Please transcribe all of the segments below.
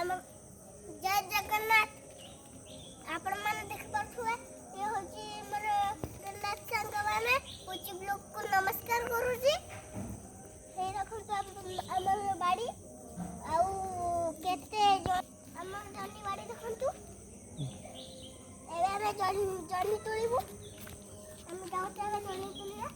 ଆମ ଜୟ ଜଗନ୍ନାଥ। ଆପଣ ମାନେ ଦେଖିପାରୁଥିବେ ଇଏ ହେଉଛି ମୋର ଜଗନ୍ନାଥ ସାଙ୍ଗମାନେ ପୁଚି ବ୍ଲକକୁ ନମସ୍କାର କରୁଛି। ହେଇ ଦେଖନ୍ତୁ ଆମର ବାଡ଼ି ଆଉ କେତେ ଆମର ଜହ୍ନି ବାଡ଼ି ଦେଖନ୍ତୁ। ଏବେ ଆମେ ଜହ୍ନି ତୋଳିବୁ। ଆମେ ଯାଉଛୁ ଏବେ ଜହ୍ନି ତୋଳିବା।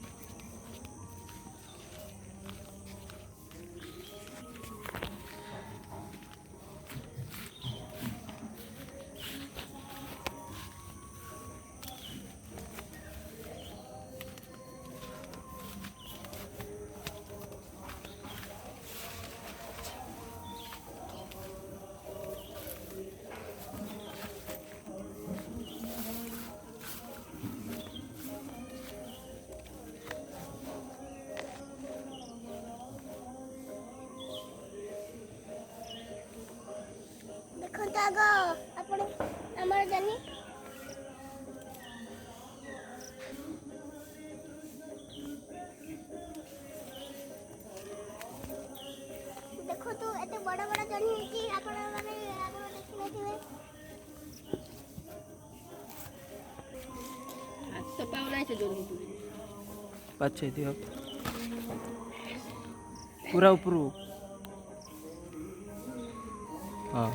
ଦେଖନ୍ତୁ ଆଗ ଆପଣ ଆମର ଜହ୍ନି ଦେଖନ୍ତୁ ଏତେ ବଡ଼ ବଡ଼ ଜହ୍ନି ହେଇଛି ଆପଣମାନେ ଆଗରୁ ଦେଖିନଥିବେ। ହାତ ପାଉନାହିଁ ସେ ଜହ୍ନି ପାଛେ ଦିଅ ପୁରା ଉପରୁ। ହଁ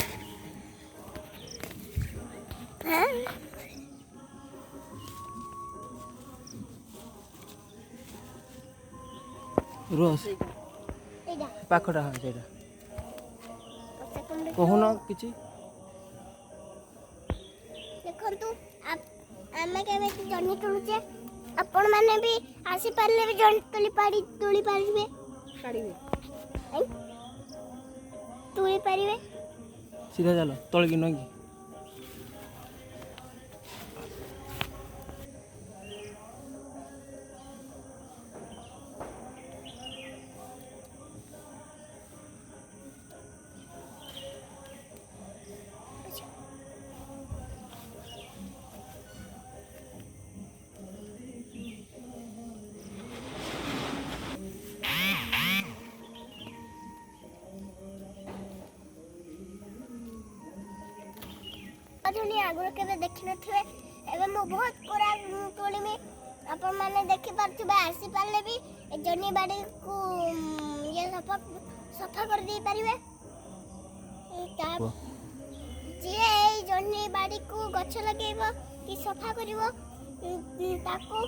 ରୋସ୍ ପାଖଟା ହଁ ସେଇଟା କହୁନ କିଛି। ଦେଖନ୍ତୁ ଆମେ କେମିତି ଜହ୍ନି ତୋଳୁଛେ ଆପଣମାନେ ବି ଆସିପାରିଲେ ବି ଜହ୍ନି ତୋଳି ପାରିବେ। ତୋଳି ପାରିବେ। ସିଧା ଚାଲ ତଳିକି ନୁହେଁ କି। ଜହ୍ନି ଆଗରୁ କେବେ ଦେଖିନଥିବେ। ଏବେ ମୁଁ ବହୁତ ପୁରା ତୋଳିମି। ଆପଣମାନେ ଦେଖିପାରୁଥିବେ। ଆସିପାରିଲେ ବି ଏ ଜହ୍ନି ବାଡ଼ିକୁ ଇଏ ସଫା କରିଦେଇ ପାରିବେ। ଯିଏ ଏଇ ଜହ୍ନି ବାଡ଼ିକୁ ଗଛ ଲଗେଇବ କି ସଫା କରିବ ତାକୁ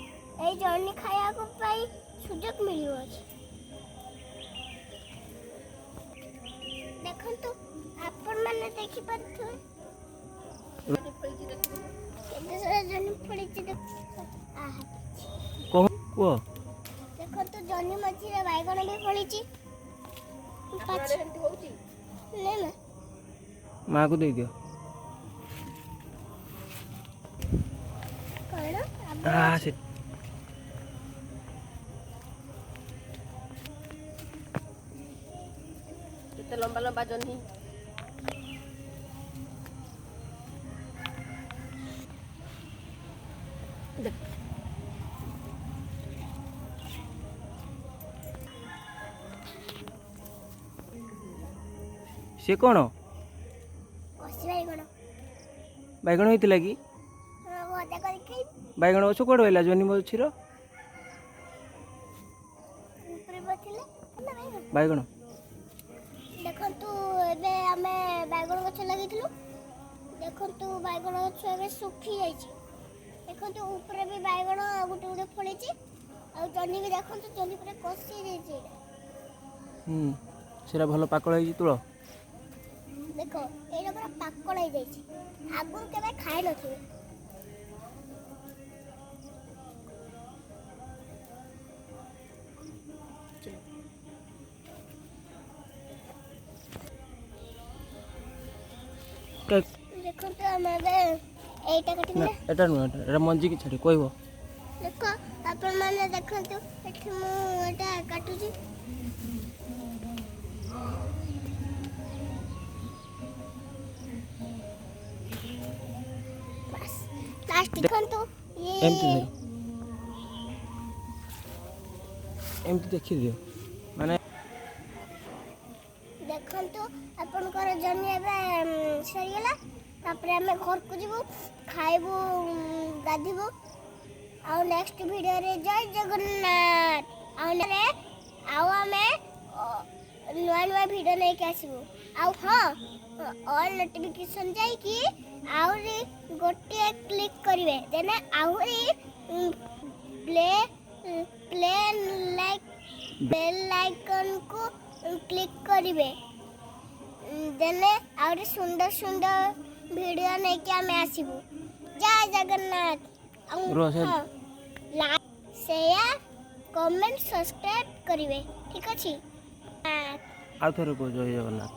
ଏଇ ଜହ୍ନି ଖାଇବାକୁ ପାଇଁ ସୁଯୋଗ ମିଳିବ। ଦେଖନ୍ତୁ ଆପଣମାନେ ଦେଖିପାରୁଥିବେ ଜହ୍ନି ଫଳିଛି। କୁହ ଦେଖନ୍ତୁ ଜହ୍ନି ମଝିରେ ବାଇଗଣ ବି ଫଳିଛି। ମାଆକୁ ଦେଇଦିଅ। ସେ କେତେ ଲମ୍ବା ଲମ୍ବା ଜହ୍ନି। ସେ କ'ଣ ବାଇଗଣ ହେଇଥିଲା କି? ବାଇଗଣ ଗଛ କୁଆଡ଼େ ରହିଲା? ଜହ୍ନି ଗଛର ବାଇଗଣ ଦେଖନ୍ତୁ ଏବେ ଆମେ ବାଇଗଣ ଗଛ ଲଗେଇଥିଲୁ। ଦେଖନ୍ତୁ ବାଇଗଣ ଗଛ ଏବେ ଶୁଖି ଯାଇଛି। ଦେଖନ୍ତୁ ଉପରେ ବି ବାଇଗଣ ଗୋଟେ ଗୋଟେ ଫଳିଛି। ଆଉ ଜହ୍ନି ବି ଦେଖନ୍ତୁ ଜହ୍ନି ପୁରା କଷି ଯାଇଛି। ସେଟା ଭଲ ପାକଳ ହେଇଛି ତୁଳ। ଦେଖ ଏଇଟା ପୁରା ପାକଳ ହେଇଯାଇଛି। ଆଗରୁ କେବେ ଖାଇ ନଥିବେ। ଦେଖନ୍ତୁ ଆମେ ଏବେ ଏଇଟା କାଟିଲେ। ଏଟା ନୁହେଁ, ଏଟା ମଞ୍ଜିକି ଛାଡ଼ି କହିବ। ଦେଖ ଆପଣମାନେ ଦେଖନ୍ତୁ ଏଠି ମୁଁ ଏଇଟା କାଟୁଛି। ଦେଖନ୍ତୁ ଏମିତି ଦେଖିଦିଅ ମାନେ ଦେଖନ୍ତୁ ଆପଣଙ୍କର ଜହ୍ନି ଏବେ ସରିଗଲା। ତାପରେ ଆମେ ଘରକୁ ଯିବୁ, ଖାଇବୁ, ଗାଧିବୁ। ଆଉ ନେକ୍ସଟ ଭିଡ଼ିଓରେ ଜୟ ଜଗନ୍ନାଥ। ଆଉ ଆମେ ନୂଆ ନୂଆ ଭିଡ଼ିଓ ନେଇକି ଆସିବୁ। ଆଉ ହଁ, ଅଲ୍ ନୋଟିଫିକେସନ୍ ଯାଇକି ଆହୁରି ଗୋଟିଏ କ୍ଲିକ୍ କରିବେ, ଦେନେ ଆହୁରି ବେଲ୍ ଆଇକନ୍କୁ କ୍ଲିକ୍ କରିବେ, ଦେନେ ଆହୁରି ସୁନ୍ଦର ସୁନ୍ଦର ଭିଡ଼ିଓ ନେଇକି ଆମେ ଆସିବୁ। ଜୟ ଜଗନ୍ନାଥ। ରୁହ ସେ ଲାଇକ୍, ସେୟାର, କମେଣ୍ଟ, ସବସ୍କ୍ରାଇବ୍ କରିବେ। ଠିକ୍ ଅଛି। ଆଉ ଥରେ କୁହ ଜୟ ଜଗନ୍ନାଥ।